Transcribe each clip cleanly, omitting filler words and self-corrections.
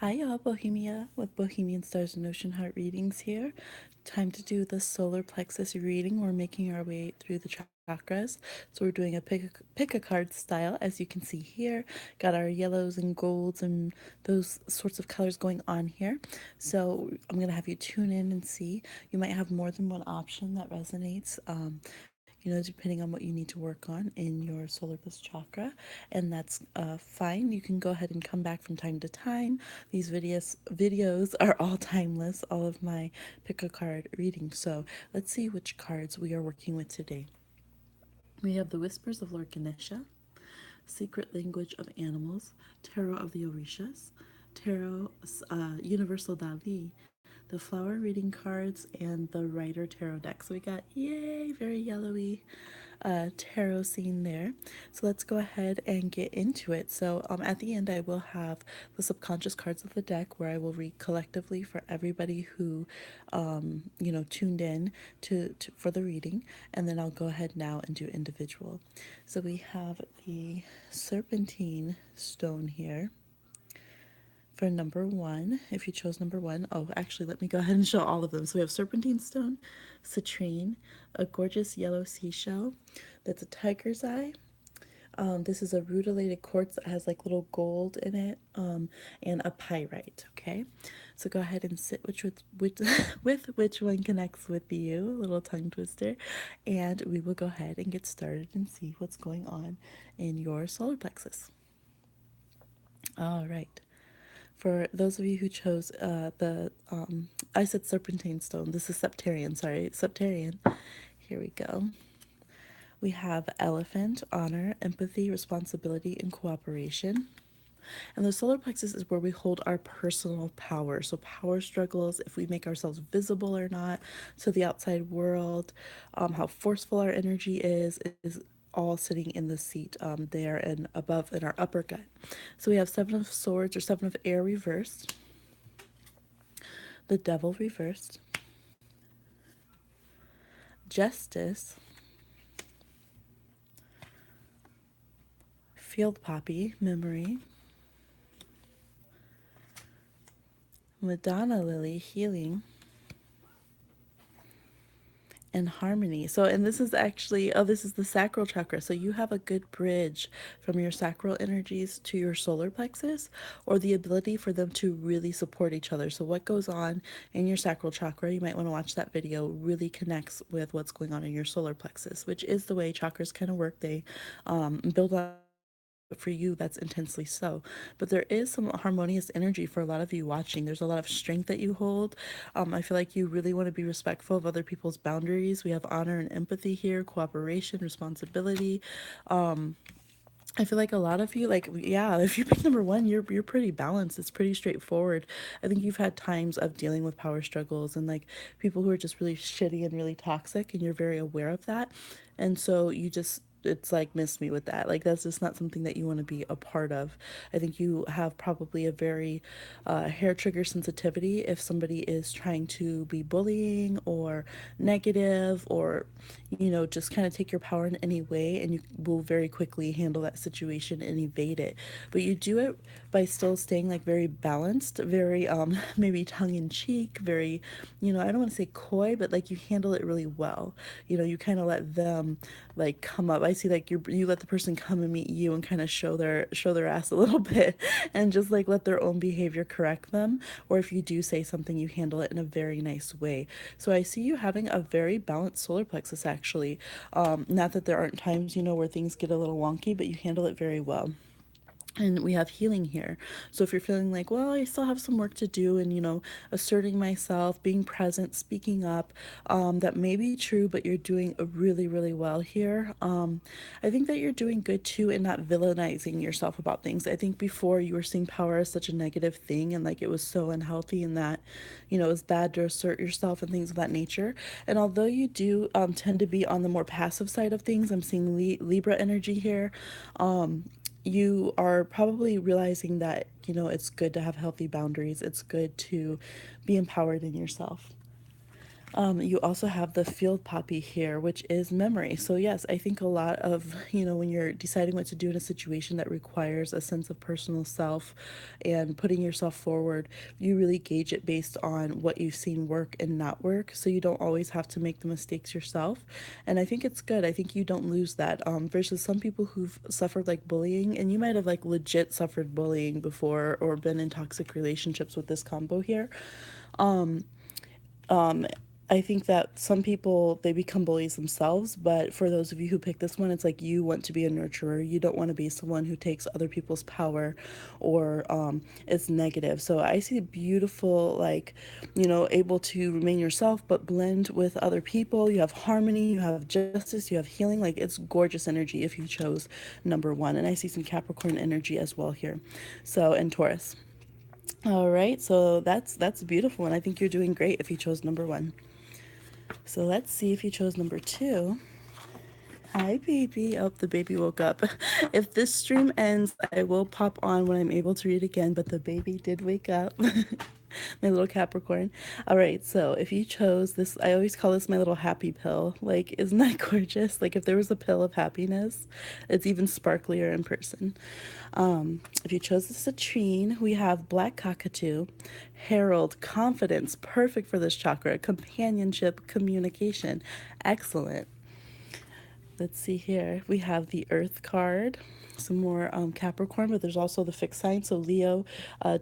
Hi, y'all, Bohemia with Bohemian Stars and Ocean Heart readings here. Time to do the solar plexus reading. We're making our way through the chakras. So we're doing a pick a card style, as you can see here. Got our yellows and golds and those sorts of colors going on here. So I'm gonna have you tune in and see. You might have more than one option that resonates. Depending on what you need to work on in your solar plexus chakra, and that's fine. You can go ahead and come back from time to time. These videos are all timeless, all of my pick a card readings. So let's see which cards we are working with today. We have the Whispers of Lord Ganesha, Secret Language of Animals, Tarot of the Orishas, Tarot Universal Dali, the Flower Reading cards, and the Rider Tarot deck. So we got, yay, very yellowy tarot scene there. So let's go ahead and get into it. So at the end, I will have the subconscious cards of the deck where I will read collectively for everybody who, tuned in for the reading. And then I'll go ahead now and do individual. So we have the serpentine stone here for number one. If you chose number one, oh, actually, let me go ahead and show all of them. So we have serpentine stone, citrine, a gorgeous yellow seashell that's a tiger's eye. This is a rutilated quartz that has like little gold in it, and a pyrite. Okay, so go ahead and sit with which one connects with you. A little tongue twister, and we will go ahead and get started and see what's going on in your solar plexus. All right. For those of you who chose I said serpentine stone. This is septarian. Sorry, septarian. Here we go. We have elephant, honor, empathy, responsibility, and cooperation. And the solar plexus is where we hold our personal power. So, power struggles, if we make ourselves visible or not to the outside world, how forceful our energy is all sitting in the seat there and above in our upper gut. So, we have Seven of Swords or Seven of Air reversed, the Devil reversed, Justice, Field Poppy, Memory, Madonna Lily, Healing, and harmony. So, and this is actually, oh, this is the sacral chakra. So you have a good bridge from your sacral energies to your solar plexus, or the ability for them to really support each other. So what goes on in your sacral chakra, you might want to watch that video, really connects with what's going on in your solar plexus, which is the way chakras kind of work. They build on each other, but for you that's intensely so. But there is some harmonious energy for a lot of you watching. There's a lot of strength that you hold. I feel like you really want to be respectful of other people's boundaries. We have honor and empathy here, cooperation, responsibility. I feel like a lot of you, like, yeah, if you pick number one, you're pretty balanced. It's pretty straightforward. I think you've had times of dealing with power struggles and like people who are just really shitty and really toxic, and you're very aware of that. And so you just, it's like miss me with that. Like that's just not something that you want to be a part of. I think you have probably a very hair trigger sensitivity if somebody is trying to be bullying or negative, or just kind of take your power in any way, and you will very quickly handle that situation and evade it. But you do it by still staying like very balanced, very maybe tongue in cheek, very, I don't want to say coy, but like you handle it really well. You kind of let them like come up. I see like you let the person come and meet you and kind of show their ass a little bit, and just like let their own behavior correct them. Or if you do say something, you handle it in a very nice way. So I see you having a very balanced solar plexus actually. Not that there aren't times, where things get a little wonky, but you handle it very well. And we have healing here. So if you're feeling like, well, I still have some work to do, and asserting myself, being present, speaking up, that may be true, but you're doing really really well here. I think that you're doing good too in not villainizing yourself about things. I think before you were seeing power as such a negative thing, and like it was so unhealthy, and that it was bad to assert yourself and things of that nature. And although you do tend to be on the more passive side of things, I'm seeing Libra energy here. You are probably realizing that it's good to have healthy boundaries. It's good to be empowered in yourself. You also have the field poppy here, which is memory. So, yes, I think a lot of, when you're deciding what to do in a situation that requires a sense of personal self and putting yourself forward, you really gauge it based on what you've seen work and not work. So, you don't always have to make the mistakes yourself. And I think it's good. I think you don't lose that versus some people who've suffered like bullying, and you might have like legit suffered bullying before or been in toxic relationships with this combo here. Um, I think that some people they become bullies themselves, but for those of you who pick this one, it's like you want to be a nurturer. You don't want to be someone who takes other people's power or is negative. So I see beautiful, like, able to remain yourself but blend with other people. You have harmony, you have justice, you have healing. Like it's gorgeous energy if you chose number one. And I see some Capricorn energy as well here. So, and Taurus. All right, so that's beautiful, and I think you're doing great if you chose number one. So let's see if you chose number two. Hi, baby. Oh, the baby woke up. If this stream ends, I will pop on when I'm able to read again, but the baby did wake up. My little Capricorn. All right, so if you chose this, I always call this my little happy pill. Like, isn't that gorgeous? Like, if there was a pill of happiness, it's even sparklier in person. If you chose the citrine, we have black cockatoo, herald, confidence, perfect for this chakra, companionship, communication, excellent. Let's see here. We have the Earth card, some more Capricorn, but there's also the fixed sign. So Leo,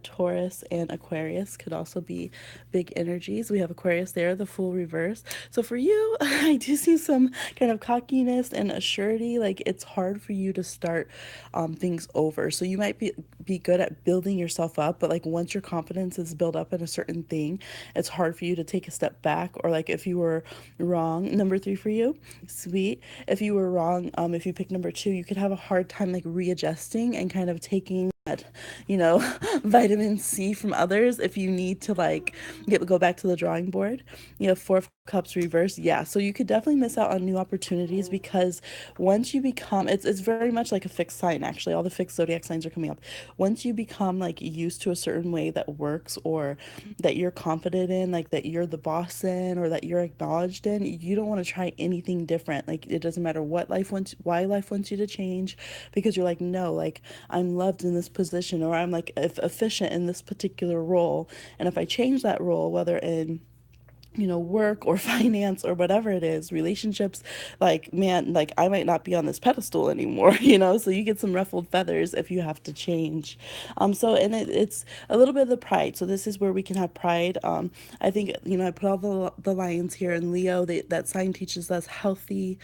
Taurus, and Aquarius could also be big energies. We have Aquarius there, the full reverse. So for you, I do see some kind of cockiness and assurity. Like it's hard for you to start things over. So you might be good at building yourself up, but like once your confidence is built up in a certain thing, it's hard for you to take a step back. Or like if you were wrong, number three for you, sweet. If you were wrong, if you pick number two, you could have a hard time like readjusting and kind of taking that, vitamin C from others if you need to like go back to the drawing board. Four of cups reverse. Yeah. So you could definitely miss out on new opportunities because once you become it's very much like a fixed sign actually. All the fixed zodiac signs are coming up. Once you become like used to a certain way that works or that you're confident in, like that you're the boss in or that you're acknowledged in, you don't want to try anything different. Like it doesn't matter why life wants you to change because you're like, no, like I'm loved in this position or I'm like efficient in this particular role. And if I change that role, whether in work or finance or whatever it is, relationships, like, man, like I might not be on this pedestal anymore, so you get some ruffled feathers if you have to change. So, and it's a little bit of the pride. So this is where we can have pride. I think, I put all the lions here in Leo, that sign teaches us healthy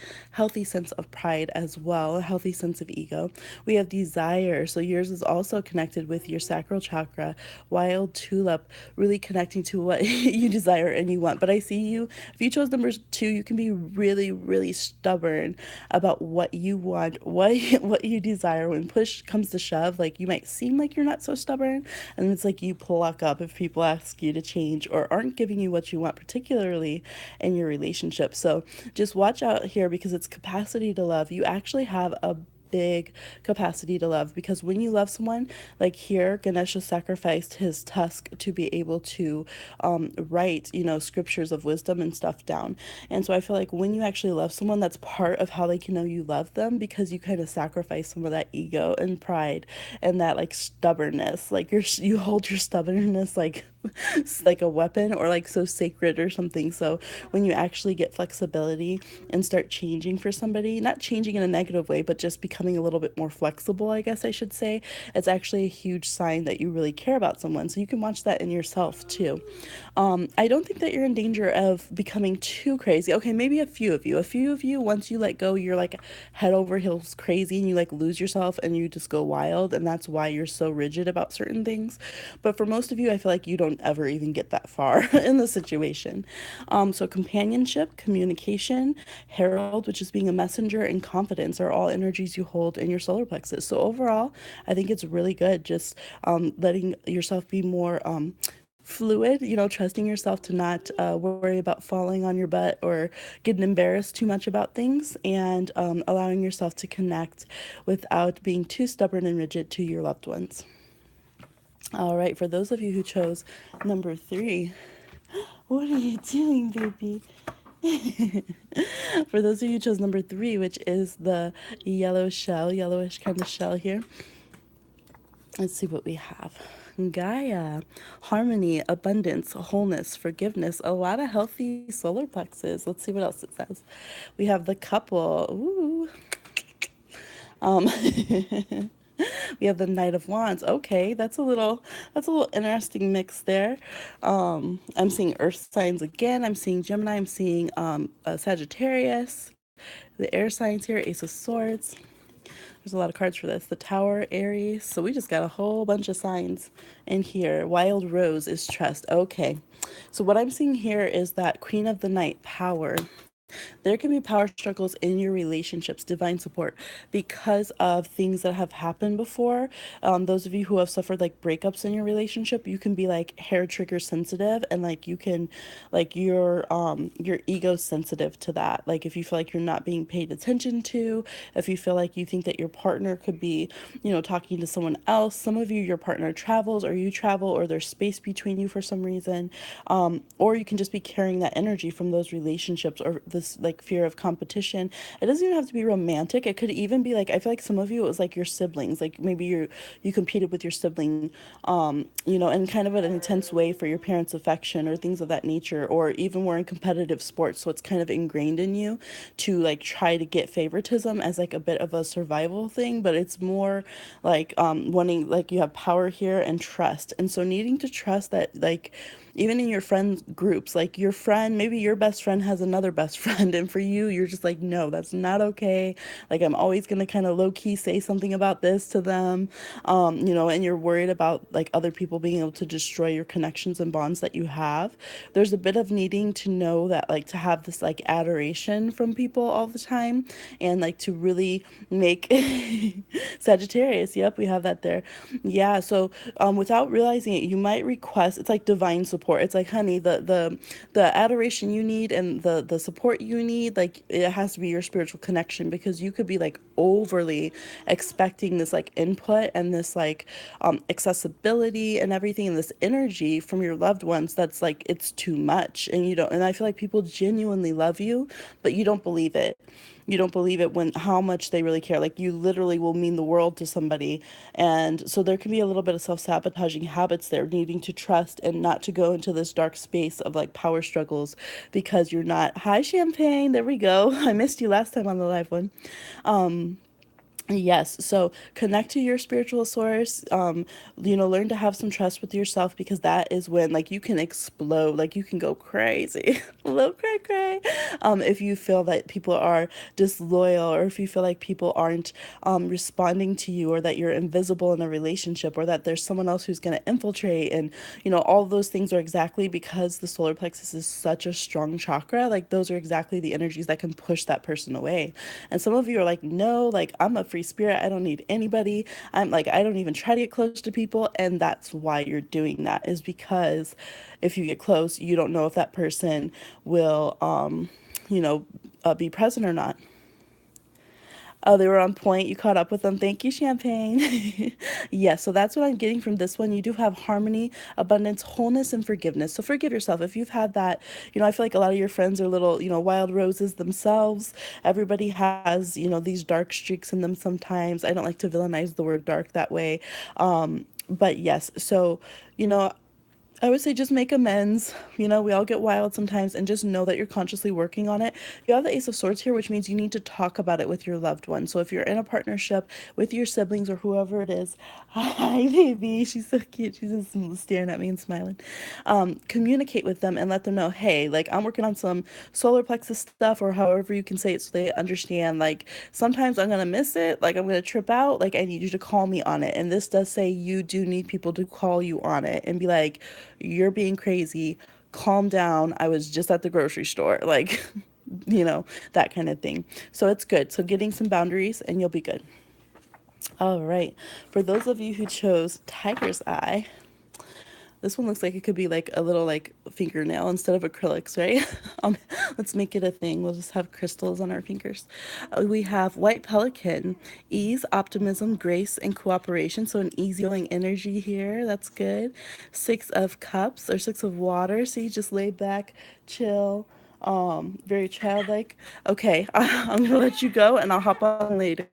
sense of pride as well, a healthy sense of ego. We have desire. So yours is also connected with your sacral chakra, wild tulip, really connecting to what you desire and you want. But I see you, if you chose number two, you can be really, really stubborn about what you want, what you desire. When push comes to shove, like you might seem like you're not so stubborn, and it's like you pluck up if people ask you to change or aren't giving you what you want, particularly in your relationship. So just watch out here because it's capacity to love. You actually have a big capacity to love because when you love someone, like here Ganesha sacrificed his tusk to be able to write scriptures of wisdom and stuff down. And so I feel like when you actually love someone, that's part of how they can know you love them because you kind of sacrifice some of that ego and pride and that like stubbornness, like you hold your stubbornness like like a weapon or like so sacred or something. So when you actually get flexibility and start changing for somebody, not changing in a negative way, but just becoming a little bit more flexible, I guess I should say, it's actually a huge sign that you really care about someone. So you can watch that in yourself too. I don't think that you're in danger of becoming too crazy. Okay, maybe a few of you, once you let go, you're like head over heels crazy and you like lose yourself and you just go wild. And that's why you're so rigid about certain things. But for most of you, I feel like you don't ever even get that far in the situation. So companionship, communication, herald, which is being a messenger, and confidence are all energies you hold in your solar plexus. So overall, I think it's really good just letting yourself be more fluid, trusting yourself to not worry about falling on your butt or getting embarrassed too much about things, and allowing yourself to connect without being too stubborn and rigid to your loved ones. All right, for those of you who chose number three, What are you doing, baby? For those of you who chose number 3, which is the yellow shell, yellowish kind of shell here, let's see what we have. Gaia, harmony, abundance, wholeness, forgiveness, a lot of healthy solar plexus. Let's see what else it says. We have the couple. Ooh. Um, we have the Knight of Wands. Okay, that's a little interesting mix there. I'm seeing Earth signs again. I'm seeing Gemini. I'm seeing Sagittarius. The air signs here, Ace of Swords. There's a lot of cards for this. The Tower, Aries. So we just got a whole bunch of signs in here. Wild Rose is trust. Okay. So what I'm seeing here is that Queen of the Night, power. There can be power struggles in your relationships, divine support, because of things that have happened before. Those of you who have suffered like breakups in your relationship, you can be like hair trigger sensitive, and like you can, like your ego sensitive to that. Like if you feel like you're not being paid attention to, if you feel like you think that your partner could be, talking to someone else. Some of you, your partner travels, or you travel, or there's space between you for some reason, or you can just be carrying that energy from those relationships, or this like fear of competition. It doesn't even have to be romantic. It could even be like, I feel like some of you it was like your siblings, like maybe you competed with your sibling, in kind of an intense way for your parents' affection or things of that nature, or even were in competitive sports, so it's kind of ingrained in you to like try to get favoritism as like a bit of a survival thing. But it's more like wanting, like, you have power here and trust, and so needing to trust that, like, even in your friend groups, like your friend, maybe your best friend has another best friend, and for you, you're just like, no, that's not okay. Like, I'm always gonna kind of low key say something about this to them, and you're worried about like other people being able to destroy your connections and bonds that you have. There's a bit of needing to know that, like, to have this like adoration from people all the time, and like to really make Sagittarius. Yep, we have that there. Yeah, so without realizing it, you might request, it's like divine support. It's like, honey, the adoration you need and the support you need, like it has to be your spiritual connection, because you could be like overly expecting this like input and this like accessibility and everything, and this energy from your loved ones that's like, it's too much, and you don't, and I feel like people genuinely love you, but you don't believe it. You don't believe it when how much they really care. Like, you literally will mean the world to somebody. And so there can be a little bit of self-sabotaging habits there, needing to trust and not to go into this dark space of like power struggles, because you're not, hi Champagne, there we go. I missed you last time on the live one. Yes, so connect to your spiritual source. Learn to have some trust with yourself, because that is when like you can explode, like you can go crazy, a little cray cray. If you feel that people are disloyal, or if you feel like people aren't responding to you, or that you're invisible in a relationship, or that there's someone else who's going to infiltrate, and all those things are exactly because the solar plexus is such a strong chakra. Like, those are exactly the energies that can push that person away. And some of you are like, no, like, I'm a free spirit. I don't need anybody. I'm like, I don't even try to get close to people. And that's why you're doing that, is because if you get close, you don't know if that person will, be present or not. Oh, they were on point. You caught up with them. Thank you, Champagne. Yes, so that's what I'm getting from this one. You do have harmony, abundance, wholeness, and forgiveness. So forgive yourself if you've had that. I feel like a lot of your friends are little, wild roses themselves. Everybody has, these dark streaks in them sometimes. I don't like to villainize the word dark that way. But yes, so, you know, I would say just make amends. We all get wild sometimes, and just know that you're consciously working on it. You have the Ace of Swords here, which means you need to talk about it with your loved one. So if you're in a partnership with your siblings or whoever it is, hi, baby. She's so cute. She's just staring at me and smiling. Communicate with them and let them know, hey, like, I'm working on some solar plexus stuff, or however you can say it, so they understand. Like, sometimes I'm going to miss it. Like, I'm going to trip out. Like, I need you to call me on it. And this does say you do need people to call you on it and be like, you're being crazy, calm down, I was just at the grocery store, like, that kind of thing. So it's good. So getting some boundaries and you'll be good. All right, for those of you who chose Tiger's Eye, This one looks like it could be like a little like fingernail instead of acrylics, right? um, let's make it a thing. We'll just have crystals on our fingers. We have white pelican, ease, optimism, grace, and cooperation. So an easygoing energy here. That's good. Six of cups or six of water. So you just lay back, chill, very childlike. Okay, I'm gonna let you go and I'll hop on later.